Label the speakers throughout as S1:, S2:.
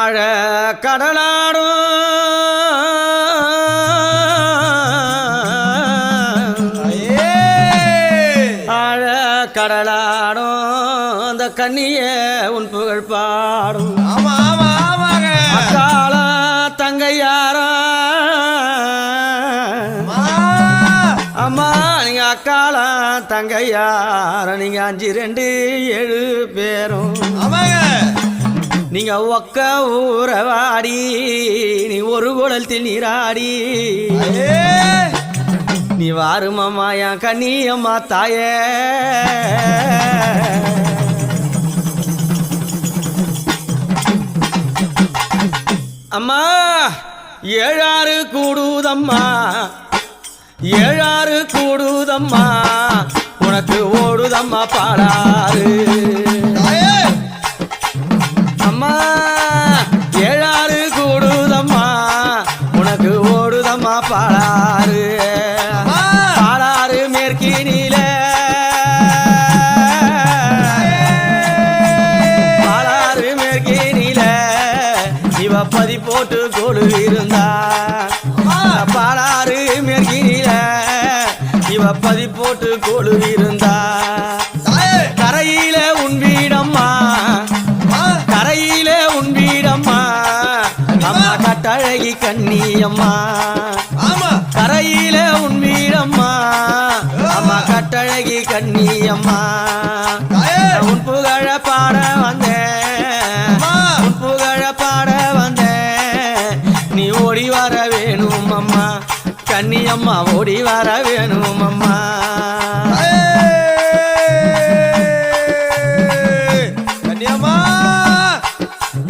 S1: ஆழ கடலாடும் ஆழ கடலாடும் அந்த கண்ணிய உன் புகழ் பாடும். அக்கால தங்கையாரா அம்மா நீங்க அக்கால தங்கையார நீங்க 5-2-7 பேரும் நீங்க ஒக்க ஊரவாடி நீ ஒரு குடல் திண்ணீராடி நீ வாருமாமா என் கண்ணியம்மா தாயே. அம்மா 7 கூடுதம்மா 7 கூடுதம்மா உனக்கு ஓடுதம்மா பாடாறு. அம்மா 7 கூடுதம்மா உனக்கு ஓடுதம்மா பாடாறு. பாடாறு மேற்கினில பாடாறு மேற்கினில இவ பதி போட்டு கொடு இருந்தா. பாடாறு மேற்கினில இவ பதி போட்டு கொடு இருந்தா. கரையில உன் வீடம்மா கரையில உன் வீடம்மா அம்மா கட்டழகி கண்ணியம்மா. கரையில உன் வீடம்மா அம்மா கட்டழகி கண்ணியம்மா. உன் புகழ பாட வந்தேன் உன் புகழ பாட வந்தேன் நீ ஓடி வர வேணும் அம்மா கண்ணியம்மா ஓடி வர வேணும் அம்மா.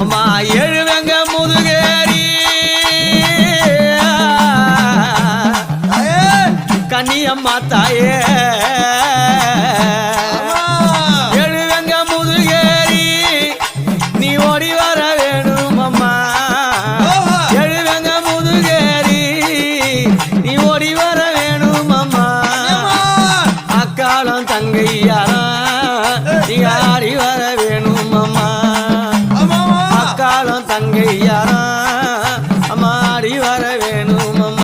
S1: அம்மா 7 வெங்க முதுகேரி கண்ணியம்மா தாயே 7 வெங்க முதுகேரி நீ ஓடி வர வேணும் அம்மா. 7 வெங்க முதுகேரி நீ ஓடி வர வேணும் அம்மா. அக்காலம் தங்கையாரா நீ ஆடி வர வேணும் அம்மா. அக்காலம் தங்கையாரா